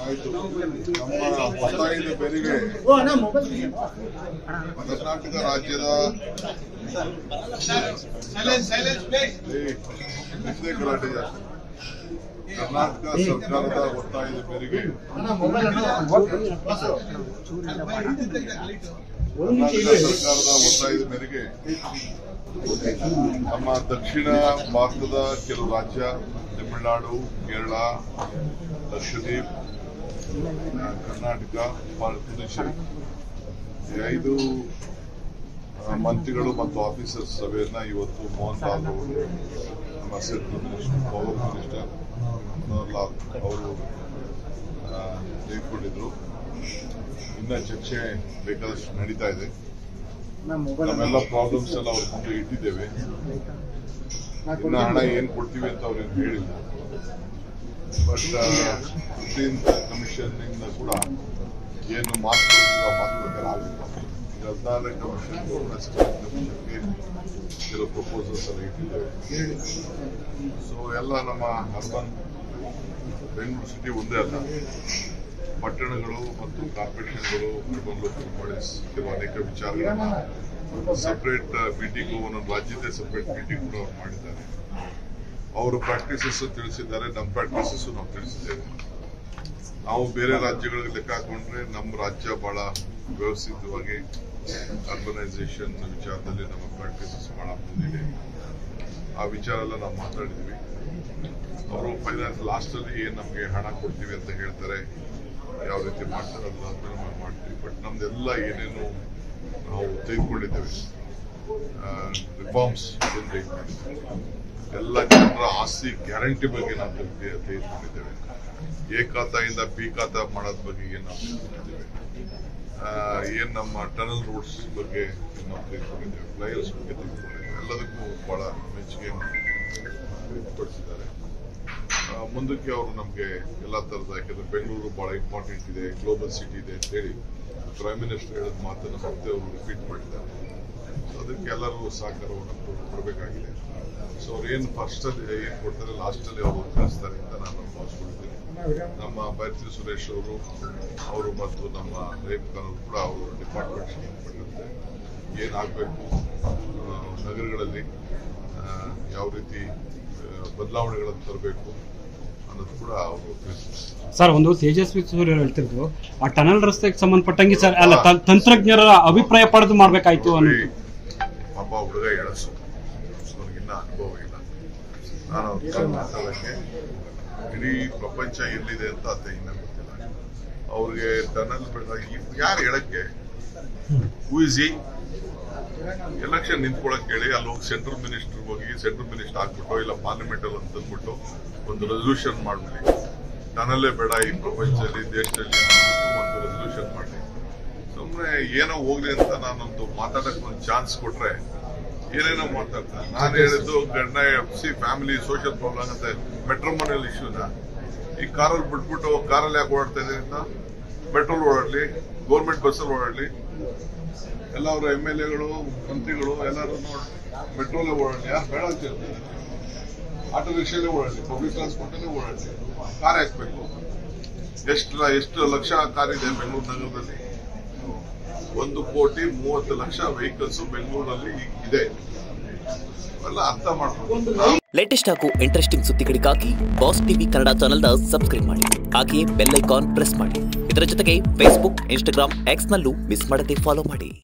ಆಯ್ತು. ನಮ್ಮ ಒತ್ತಾಯದ ಮೇರೆಗೆ ಕರ್ನಾಟಕ ರಾಜ್ಯದ ಗಲಾಟೆ ಜಾಸ್ತಿ. ಕರ್ನಾಟಕ ಸರ್ಕಾರದ ಒತ್ತಾಯದ ಮೇರೆಗೆ ನಮ್ಮ ದಕ್ಷಿಣ ಭಾರತದ ಕೆಲವು ರಾಜ್ಯ ತಮಿಳುನಾಡು, ಕೇರಳ, ಲಕ್ಷದ್ವೀಪ್, ಕರ್ನಾಟಕ, ಪುದುಚೇರಿ ಈ 5 ಮಂತ್ರಿಗಳು ಮತ್ತು ಆಫೀಸರ್ಸ್ ಸಭೆಯನ್ನ ಇವತ್ತು ಮೋಹನ್ ಲಾಲ್ ಅವರು, ನಮ್ಮ central minister, power minister Manohar ಅವರು ತೆಗೆದುಕೊಂಡಿದ್ರು. ಇನ್ನ ಚರ್ಚೆ ಬೇಕಾದಷ್ಟು ನಡೀತಾ ಇದೆ. ನಮ್ಮೆಲ್ಲ ಪ್ರಾಬ್ಲಮ್ಸ್ ಎಲ್ಲ ಅವ್ರ ಮುಂದೆ ಇಟ್ಟಿದ್ದೇವೆ. ಇನ್ನ ಹಣ ಏನ್ ಕೊಡ್ತೀವಿ ಅಂತ ಅವ್ರೇನು ಹೇಳಿಲ್ಲ. ಬಟ್ 15th ಕಮಿಷನ್ ಇಂದ ಕೂಡ ಏನು ಮಾತುಕತೆ ಆಗಿಲ್ಲ. ಈಗ 14ನೇ ಕಮಿಷನ್ ಕಮಿಷನ್ಗೆ ಕೆಲವು ಪ್ರಪೋಸಲ್ಸ್ ಎಲ್ಲ ಇಟ್ಟಿದ್ದೇವೆ. ಸೊ ಎಲ್ಲ ನಮ್ಮ ಅರ್ಬನ್ ಬೆಂಗಳೂರು ಸಿಟಿ ಒಂದೇ ಅಲ್ಲ, ಪಟ್ಟಣಗಳು ಮತ್ತು ಕಾರ್ಪೊರೇಷನ್ಗಳು, ಅರ್ಬನ್ ಲೋಕಲ್ ಬಾಡೀಸ್ ಕೆಲವು ಅನೇಕ ವಿಚಾರಗಳನ್ನ ಸಪರೇಟ್ ಮೀಟಿಂಗ್, ಒಂದೊಂದು ರಾಜ್ಯದ ಸಪರೇಟ್ ಮೀಟಿಂಗ್ ಕೂಡ ಅವ್ರು ಮಾಡಿದ್ದಾರೆ. ಅವರು ಪ್ರಾಕ್ಟೀಸಸ್ ತಿಳಿಸಿದ್ದಾರೆ, ನಮ್ಮ ಪ್ರಾಕ್ಟೀಸಸ್ ನಾವು ತಿಳಿಸಿದ್ದೇವೆ. ನಾವು ಬೇರೆ ರಾಜ್ಯಗಳಿಗೆ ಲೆಕ್ಕ ಹಾಕೊಂಡ್ರೆ ನಮ್ಮ ರಾಜ್ಯ ಬಹಳ ವ್ಯವಸ್ಥಿತವಾಗಿ ಅರ್ಬನೈಸೇಷನ್ ವಿಚಾರದಲ್ಲಿ ನಮ್ಮ ಪ್ರಾಕ್ಟೀಸಸ್ ಬಹಳ ಮುಂದಿದೆ. ಆ ವಿಚಾರ ಎಲ್ಲ ನಾವು ಮಾತಾಡಿದ್ವಿ. ಅವರು ಫೈನಾನ್ಸ್ ಲಾಸ್ಟ್ ಅಲ್ಲಿ ಏನ್ ನಮ್ಗೆ ಹಣ ಕೊಡ್ತೀವಿ ಅಂತ ಹೇಳ್ತಾರೆ, ಯಾವ ರೀತಿ ಮಾಡ್ತಾರೆ ಅದಾದ್ಮೇಲೆ ನಾವು ಮಾಡ್ತೀವಿ. ಬಟ್ ನಮ್ದೆಲ್ಲ ಏನೇನು ನಾವು ತೆಗೆದುಕೊಂಡಿದ್ದೇವೆ, ರಿಫಾರ್ಮ್ಸ್ ಎಲ್ಲ ಜನರ ಆಸ್ತಿ ಗ್ಯಾರಂಟಿ ಬಗ್ಗೆ ನಾವು ತೆಗೆದುಕೊಂಡಿದ್ದೇವೆ. ಎ ಖಾತಾಯಿಂದ ಬಿ ಖಾತಾ ಮಾಡೋದ್ ಬಗ್ಗೆ ಏನ್ ನಾವು ತೆಗೆದುಕೊಂಡಿದ್ದೇವೆ, ಏನ್ ನಮ್ಮ ಟನಲ್ ರೋಡ್ಸ್ ಬಗ್ಗೆ ನಾವು ತೆಗೆದುಕೊಂಡಿದ್ದೇವೆ, ಫ್ಲೈಓವರ್ಸ್ ಬಗ್ಗೆ ತೆಗೆದುಕೊಂಡಿದ್ದೇವೆ. ಎಲ್ಲದಕ್ಕೂ ಬಹಳ ಮೆಚ್ಚುಗೆ ವ್ಯಕ್ತಪಡಿಸಿದ್ದಾರೆ. ಮುಂದಕ್ಕೆ ಅವರು ನಮ್ಗೆ ಎಲ್ಲಾ ತರದ, ಯಾಕಂದ್ರೆ ಬೆಂಗಳೂರು ಬಹಳ ಇಂಪಾರ್ಟೆಂಟ್ ಇದೆ, ಗ್ಲೋಬಲ್ ಸಿಟಿ ಇದೆ ಅಂತ ಹೇಳಿ ಪ್ರೈಮ್ ಮಿನಿಸ್ಟರ್ ಹೇಳಿದ ಮಾತನ್ನು ಮತ್ತೆ ಅವರು ರಿಪೀಟ್ ಮಾಡಿದ್ದಾರೆ. ಸೊ ಅದಕ್ಕೆ ಎಲ್ಲರೂ ಸಹಕಾರವನ್ನು ಕೊಡಬೇಕಾಗಿದೆ. ಸೊ ಅವ್ರು ಏನ್ ಫಸ್ಟ್ ಅಲ್ಲಿ ಏನ್ ಕೊಡ್ತಾರೆ, ಲಾಸ್ಟ್ ಅಲ್ಲಿ ಅವರು ತಿಳಿಸ್ತಾರೆ ಅಂತ ನಾನು ಭಾವಿಸ್ಕೊಳ್ತೀನಿ. ನಮ್ಮ ಭಾರತಿ ಸುರೇಶ್ ಅವರು ಮತ್ತು ನಮ್ಮ ರೇಪ್ ಖಾನ್ ಕೂಡ ಅವರು ಡಿಪಾರ್ಟ್ಮೆಂಟ್ ಸಂಬಂಧಪಟ್ಟಂತೆ ಏನಾಗಬೇಕು, ನಗರಗಳಲ್ಲಿ ಯಾವ ರೀತಿ ಬದಲಾವಣೆಗಳನ್ನು ತರಬೇಕು ಅನ್ನೋದು ಕೂಡ ಅವರು ತಿಳಿಸ್ತಾರೆ. ಸರ್, ಒಂದು ತೇಜಸ್ವಿ ಸೂರ್ಯ ಹೇಳ್ತಿದ್ರು ಆ ಟನಲ್ ರಸ್ತೆಗೆ ಸಂಬಂಧಪಟ್ಟಂಗೆ ಸರ್ ಅಲ್ಲ ತಂತ್ರಜ್ಞರ ಅಭಿಪ್ರಾಯ ಪಡೆದು ಮಾಡ್ಬೇಕಾಯ್ತು ಅನ್ನೋದು. ಪಾಪ ಹುಡುಗ ಎಳಸು, ನನಗಿನ್ನ ಅನುಭವ ಇಲ್ಲ. ನಾನು ಅವ್ರ ಮಾತಾಡಕ್ಕೆ ಇಡೀ ಪ್ರಪಂಚ ಎಲ್ಲಿದೆ ಅಂತ ಅದೇ ಇನ್ನ ಗೊತ್ತಿಲ್ಲ. ಅವ್ರಿಗೆ ಟನಲ್ ಯಾರು ಹೇಳಕ್ಕೆ, ಹೂ ಇಸ್ ಹಿ? ಎಲೆಕ್ಷನ್ ನಿಂತ್ಕೊಳಕ್ ಹೇಳಿ ಅಲ್ಲಿ ಹೋಗಿ ಸೆಂಟ್ರಲ್ ಮಿನಿಸ್ಟರ್ ಹೋಗಿ ಸೆಂಟ್ರಲ್ ಮಿನಿಸ್ಟರ್ ಆಗ್ಬಿಟ್ಟು ಇಲ್ಲ ಪಾರ್ಲಿಮೆಂಟ್ ಅಲ್ಲಿ ತಂದ್ಬಿಟ್ಟು ಒಂದು ರೆಸಲ್ಯೂಷನ್ ಮಾಡ್ಬಿಡಿ, ಟನಲ್ಲೇ ಬೇಡ ಈ ಪ್ರಪಂಚದಲ್ಲಿ, ದೇಶದಲ್ಲಿ ಒಂದು ರೆಸಲ್ಯೂಷನ್ ಮಾಡಿ. ಸುಮ್ಮನೆ ಏನೋ ಹೋಗ್ಲಿ ಅಂತ ನಾನೊಂದು ಮಾತಾಡಕ್ ಒಂದು ಚಾನ್ಸ್ ಕೊಟ್ರೆ ಏನೇನೋ ಮಾತಾಡ್ತಾರೆ. ನಾನು ಹೇಳಿದ್ದು ಗಂಡ ಸಿ ಫ್ಯಾಮಿಲಿ ಸೋಷಿಯಲ್ ಪ್ರಾಬ್ಲಮ್ ಅಂತ ಮೆಟ್ರೋಮೋನಿಯಲ್ ಇಶ್ಯೂನ ಈ ಕಾರಲ್ಲಿ ಬಿಟ್ಬಿಟ್ಟು ಕಾರಲ್ಲಿ ಯಾಕೆ ಓಡಾಡ್ತಾ ಇದ್ದೀನಿ ಅಂತ, ಪೆಟ್ರೋಲ್ ಓಡಾಡ್ಲಿ, ಗೌರ್ಮೆಂಟ್ ಬಸ್ಸಲ್ಲಿ ಓಡಾಡ್ಲಿ, ಎಲ್ಲ ಅವರ MLAಗಳು, ಮಂತ್ರಿಗಳು ಎಲ್ಲರೂ ಮೆಟ್ರೋಲೇ ಓಡಾಡ್ಲಿ, ಯಾರು ಬೇಡ ಅಂತ ಹೇಳ್ತಾರೆ. ಆಟೋ ರಿಕ್ಷಾಲೇ ಓಡಾಡ್ಲಿ, ಪಬ್ಲಿಕ್ ಟ್ರಾನ್ಸ್ಪೋರ್ಟ್ ಅಲ್ಲೇ ಓಡಾಡ್ಲಿ, ಕಾರ್ ಹಾಕ್ಬೇಕು. ಎಷ್ಟು ಲಕ್ಷ ಕಾರ್ ಇದೆ ಬೆಂಗಳೂರು ನಗರದಲ್ಲಿ? 1,30,30,00,000 ವೆಹಿಕಲ್ಸ್ ಬೆಂಗಳೂರಲ್ಲಿ ಇದೆ. ಅವೆಲ್ಲ ಅರ್ಥ ಮಾಡ್ಕೊಂಡು ಲೇಟೆಸ್ಟ್ ಹಾಗೂ ಇಂಟ್ರೆಸ್ಟಿಂಗ್ ಸುದ್ದಿಗಳಿಗಾಗಿ ಬಾಸ್ ಟಿವಿ ಕನ್ನಡ ಚಾನೆಲ್ನ ಸಬ್ಸ್ಕ್ರೈಬ್ ಮಾಡಿ. ಹಾಗೆಯೇ ಬೆಲ್ ಐಕಾನ್ ಪ್ರೆಸ್ ಮಾಡಿ. ಇದರ ಜೊತೆಗೆ ಫೇಸ್ಬುಕ್, ಇನ್ಸ್ಟಾಗ್ರಾಮ್, ಎಕ್ಸ್ ನಲ್ಲೂ ಮಿಸ್ ಮಾಡದೆ ಫಾಲೋ ಮಾಡಿ.